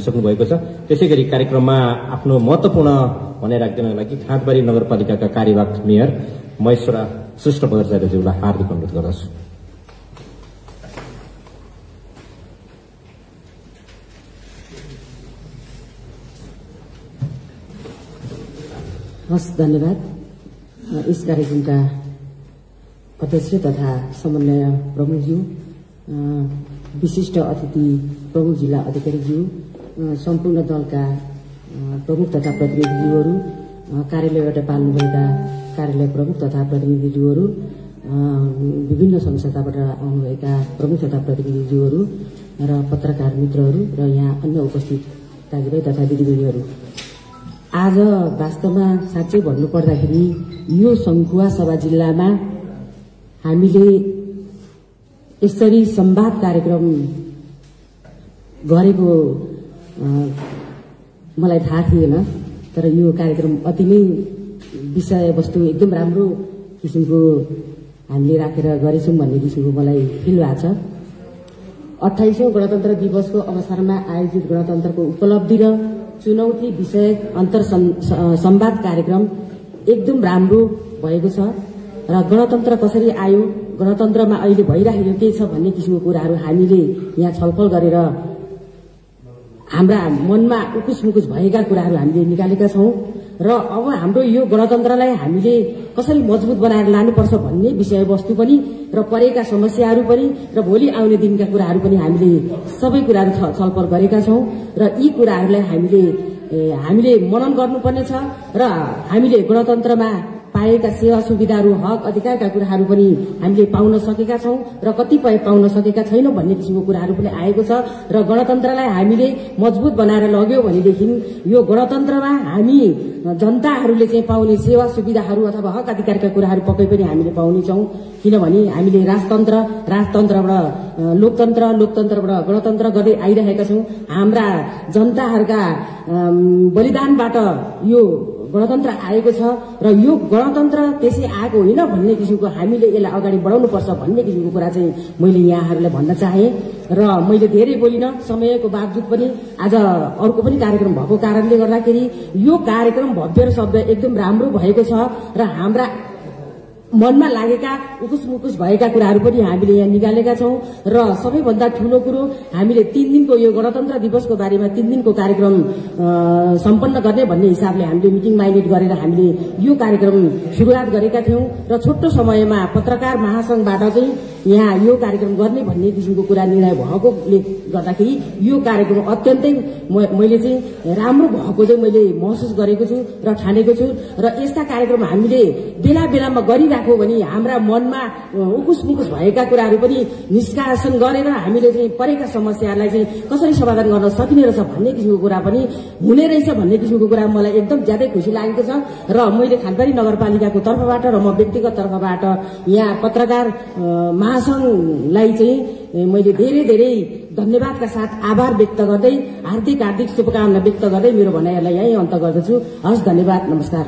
सक्नु भएको छ। त्यसैगरी कार्यक्रममा आफ्नो महत्त्वपूर्ण भनाइ राख्दिनको लागि खाँदबारी नगरपालिकाका कार्यवाहक मेयर महेश्वरा श्रेष्ठ बगरचार्यज्यूलाई हार्दिक अनुरोध गर्दछु। हस्, धन्यवाद। यस कार्यक्रमका अध्यक्ष तथा समन्वय प्रमुखज्यू, विशिष्ट अतिथि प्रमुख जिल्ला अधिकारीज्यू, सम्पूर्ण दलका प्रमुख तथा प्रतिनिधिज्यूहरू, कार्यालयबाट पाल्नुभएका कार्यालय प्रमुख तथा प्रतिनिधिज्यूहरू, विभिन्न संस्थाबाट आउनुभएका प्रमुख तथा प्रतिनिधिज्यूहरू र पत्रकार मित्रहरू र यहाँ अन्य उपस्थित दाजुभाइ तथा दिदीबहिनीहरू, आज वास्तवमा साँच्चै भन्नुपर्दाखेरि यो सङ्खुवासभा जिल्लामा हामीले यसरी संवाद कार्यक्रम गरेको मलाई थाहा थिएन। तर यो कार्यक्रम अति नै विषयवस्तु एकदम राम्रो किसिमको हामीले राखेर गरेछौँ भन्ने किसिमको मलाई फिल भएको छ। 28औं गणतन्त्र दिवसको अवसरमा आयोजित गणतन्त्रको उपलब्धि र चुनौती विषयक अन्तर संवाद कार्यक्रम एकदम राम्रो भएको छ र गणतन्त्र कसरी आयो, गणतन्त्रमा अहिले भइरहेको के छ भन्ने किसिमको कुराहरू हामीले यहाँ छलफल गरेर हाम्रा मनमा उकुस-मुकुस भएका कुराहरू हामीले निकालेका छौं र अब हाम्रो यो गणतन्त्रलाई हामीले कसरी मजबुत बनाएर लानुपर्छ भन्ने विषयवस्तु पनि र परेका समस्याहरू पनि र भोलि आउने दिनका कुराहरू पनि हामीले सबै कुराहरू छलफल गरेका छौं र यी कुराहरूलाई हामीले मनन गर्नुपर्ने छ र हामीले गणतन्त्रमा पाएका सेवा सुविधाहरू, हक अधिकारका कुराहरू पनि हामीले पाउन सकेका छौं र कतिपय पाउन सकेका छैनौं भन्ने किसिमको कुराहरू पनि आएको छ र गणतन्त्रलाई हामीले मजबुत बनाएर लग्यो भनेदेखि यो गणतन्त्रमा हामी जनताहरूले चाहिँ पाउने सेवा सुविधाहरू अथवा हक अधिकारका कुराहरू पक्कै पनि हामीले पाउनेछौं। किनभने हामीले राजतन्त्रबाट लोकतन्त्रबाट गणतन्त्र गर्दै आइरहेका छौं। हाम्रा जनताहरूका बलिदानबाट यो गणतन्त्र आएको छ र यो गणतन्त्र त्यसै आएको होइन भन्ने किसिमको हामीले यसलाई अगाडि बढाउनुपर्छ भन्ने किसिमको कुरा चाहिँ मैले यहाँहरूलाई भन्न चाहे र मैले धेरै बोलिन, समयको बावजुद पनि आज अर्को पनि कार्यक्रम भएको कारणले गर्दाखेरि यो कार्यक्रम भव्य र सभ्य एकदम राम्रो भएको छ र हाम्रा मनमा लागेका उकुस-मुकुस भएका कुराहरू पनि हामीले यहाँ निकालेका छौं र सबैभन्दा ठूलो कुरो हामीले 3 दिनको यो गणतन्त्र दिवसको बारेमा 3 दिनको कार्यक्रम सम्पन्न गर्ने भन्ने हिसाबले हामीले मिटिङ माइनेट गरेर हामीले यो कार्यक्रम सुरुवात गरेका थियौं र छोटो समयमा पत्रकार महासंघबाट चाहिँ यहाँ यो कार्यक्रम गर्ने भन्ने किसिमको कुरा निर्णय भएकोले गर्दाखेरि यो कार्यक्रम अत्यन्तै मैले चाहिँ राम्रो भएको चाहिँ मैले महसुस गरेको छु र ठानेको छु र यस्ता कार्यक्रम हामीले बेला बेलामा गरिराख्यो भने हाम्रा मनमा उकुस-मुकुस भएका कुराहरू पनि निष्कासन गरेर हामीले चाहिँ परेका समस्याहरूलाई चाहिँ कसरी समाधान गर्न सकिने रहेछ भन्ने किसिमको कुरा पनि हुने रहेछ भन्ने किसिमको कुरा मलाई एकदम ज्यादै खुसी लागेको छ र मैले खाँदबारी नगरपालिकाको तर्फबाट र म व्यक्तिगत तर्फबाट यहाँ पत्रकार महासंघलाई चाहिँ मैले धेरै धन्यवादका साथ आभार व्यक्त गर्दै हार्दिक शुभकामना व्यक्त गर्दै मेरो भनाइहरूलाई यही अन्त गर्दछु। हस्, धन्यवाद, नमस्कार।